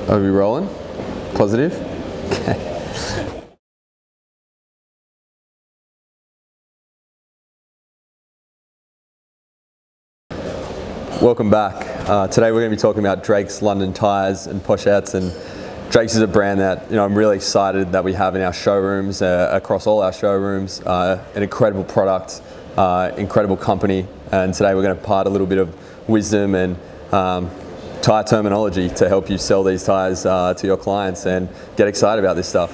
Are we rolling? Positive? Okay. Welcome back. Today we're going to be talking about Drake's London Tyres and Pochettes. And Drake's is a brand that I'm really excited that we have in our showrooms, across all our showrooms. An incredible product, incredible company. And today we're going to impart a little bit of wisdom and tyre terminology to help you sell these tyres to your clients and get excited about this stuff.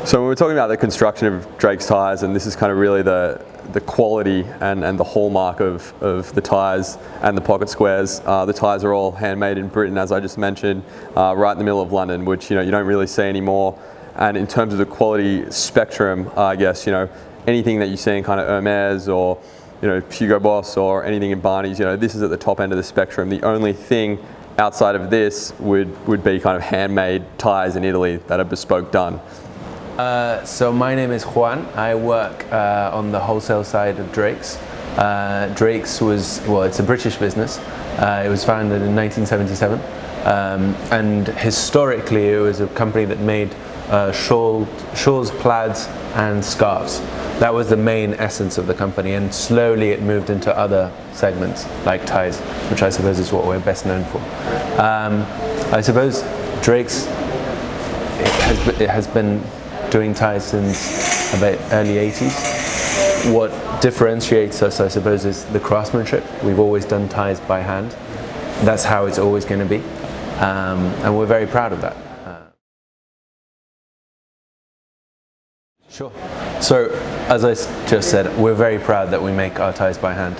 So when we're talking about the construction of Drake's tyres, and this is kind of really the quality and the hallmark of the tyres and the pocket squares. The tyres are all handmade in Britain, as I just mentioned, right in the middle of London, which you don't really see anymore. And in terms of the quality spectrum, I guess anything that you see in kind of Hermes or Hugo Boss or anything in Barney's, this is at the top end of the spectrum. The only thing outside of this would be kind of handmade tyres in Italy that are bespoke done. So my name is Juan. I work on the wholesale side of Drake's. Drake's it's a British business. It was founded in 1977, and historically it was a company that made shawls, plaids and scarves. That was the main essence of the company, and slowly it moved into other segments like ties, which I suppose is what we're best known for. I suppose Drake's has been doing ties since about early 80s. What differentiates us, I suppose, is the craftsmanship. We've always done ties by hand. That's how it's always going to be, and we're very proud of that. Sure. So, as I just said, we're very proud that we make our ties by hand.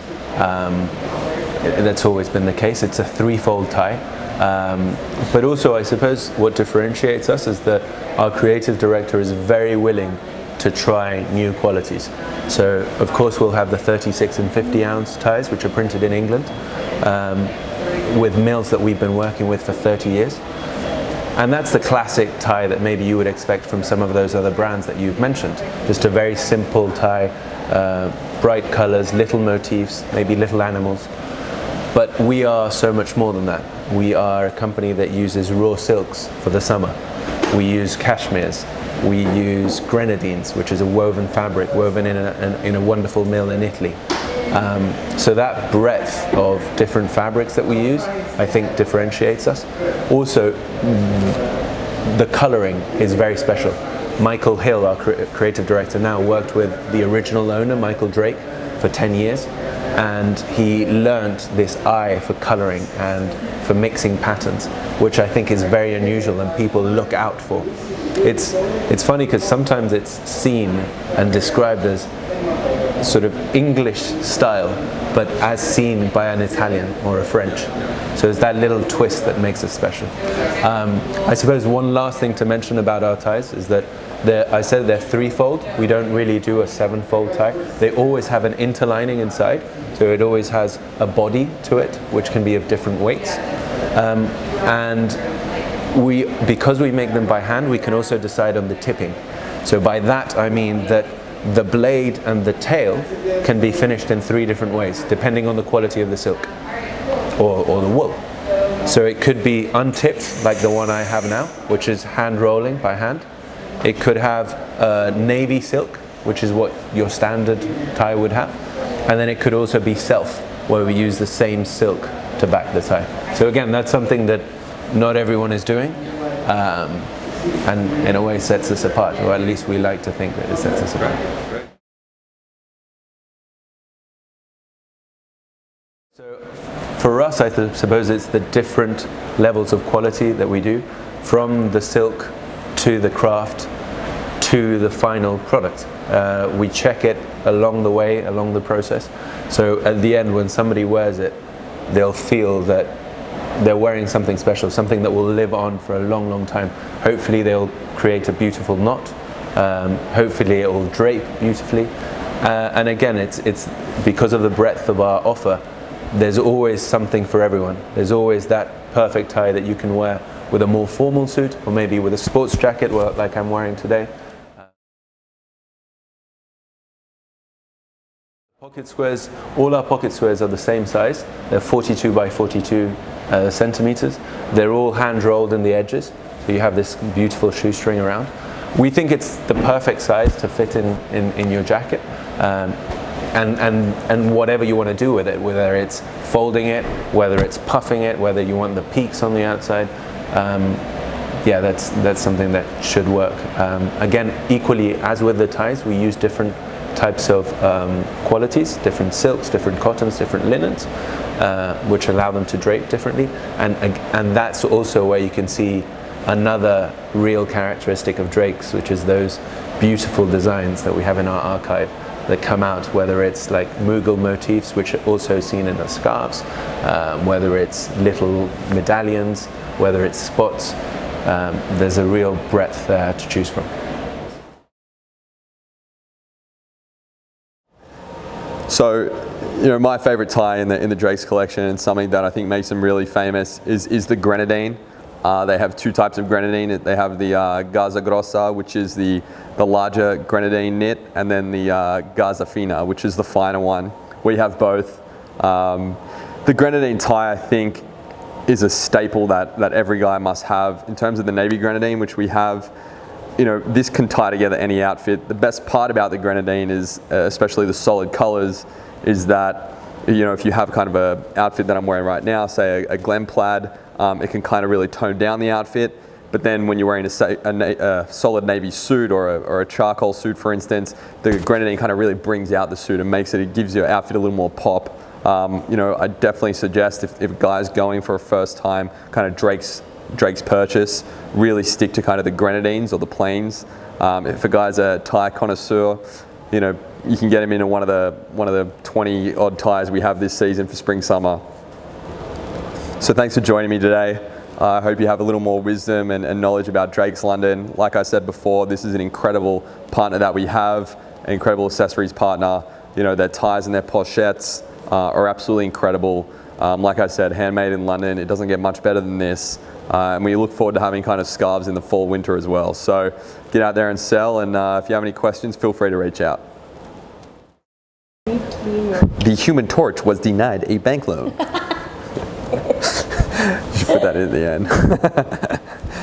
That's always been the case. It's a threefold tie. But also, I suppose, what differentiates us is that our creative director is very willing to try new qualities. So, of course, we'll have the 36 and 50 ounce ties, which are printed in England, with mills that we've been working with for 30 years. And that's the classic tie that maybe you would expect from some of those other brands that you've mentioned. Just a very simple tie, bright colors, little motifs, maybe little animals. But we are so much more than that. We are a company that uses raw silks for the summer. We use cashmeres. We use grenadines, which is a woven fabric woven in a wonderful mill in Italy. So that breadth of different fabrics that we use, I think, differentiates us. Also, the coloring is very special. Michael Hill, our creative director now, worked with the original owner, Michael Drake, for 10 years. And he learned this eye for coloring and for mixing patterns, which I think is very unusual and people look out for. It's funny because sometimes it's seen and described as sort of English style, but as seen by an Italian or a French. So it's that little twist that makes it special. I suppose one last thing to mention about our ties is that I said they're threefold. We don't really do a sevenfold tie. They always have an interlining inside, so it always has a body to it, which can be of different weights. And because we make them by hand, we can also decide on the tipping. So by that I mean that the blade and the tail can be finished in 3 different ways, depending on the quality of the silk or the wool. So it could be untipped, like the one I have now, which is hand rolling by hand. It could have navy silk, which is what your standard tie would have. And then it could also be self, where we use the same silk to back the tie. So again, that's something that not everyone is doing, and in a way sets us apart, or at least we like to think that it sets us apart. So for us, I suppose it's the different levels of quality that we do, from the silk to the craft to the final product. We check it along the way, along the process. So at the end, when somebody wears it, they'll feel that they're wearing something special, something that will live on for a long, long time. Hopefully they'll create a beautiful knot. Hopefully it will drape beautifully. And again, it's because of the breadth of our offer, there's always something for everyone. There's always that perfect tie that you can wear with a more formal suit, or maybe with a sports jacket like I'm wearing today. Pocket squares, all our pocket squares are the same size. They're 42 by 42 centimeters. They're all hand rolled in the edges, so you have this beautiful shoestring around. We think it's the perfect size to fit in your jacket, and whatever you want to do with it, whether it's folding it, whether it's puffing it, whether you want the peaks on the outside. Yeah, that's something that should work. Again, equally as with the ties, we use different types of qualities, different silks, different cottons, different linens, which allow them to drape differently. And that's also where you can see another real characteristic of Drake's, which is those beautiful designs that we have in our archive that come out, whether it's like Mughal motifs, which are also seen in the scarves, whether it's little medallions, whether it's spots. There's a real breadth there to choose from. So, you know, my favorite tie in the Drake's collection, and something that I think makes them really famous, is the grenadine. They have two types of grenadine. They have the Gaza Grossa, which is the larger grenadine knit, and then the Gaza Fina, which is the finer one. We have both. The grenadine tie, I think, is a staple that every guy must have. In terms of the navy grenadine, which we have, you know, this can tie together any outfit. The best part about the grenadine is, especially the solid colors, is that, you know, if you have kind of a outfit that I'm wearing right now, say a Glen plaid, it can kind of really tone down the outfit. But then when you're wearing a solid navy suit or a charcoal suit, for instance, the grenadine kind of really brings out the suit and it gives your outfit a little more pop. You know, I definitely suggest if a guy's going for a first time kind of Drake's purchase, really stick to kind of the grenadines or the plains. If a guy's a tie connoisseur, you know, you can get him into one of the 20 odd ties we have this season for spring summer. So thanks for joining me today. I hope you have a little more wisdom and knowledge about Drake's London. Like I said before, this is an incredible partner that we have, an incredible accessories partner. You know, their ties and their pochettes are absolutely incredible. Like I said, handmade in London. It doesn't get much better than this. And we look forward to having kind of scarves in the fall, winter as well. So get out there and sell. And if you have any questions, feel free to reach out. The Human Torch was denied a bank loan. You should put that in at the end.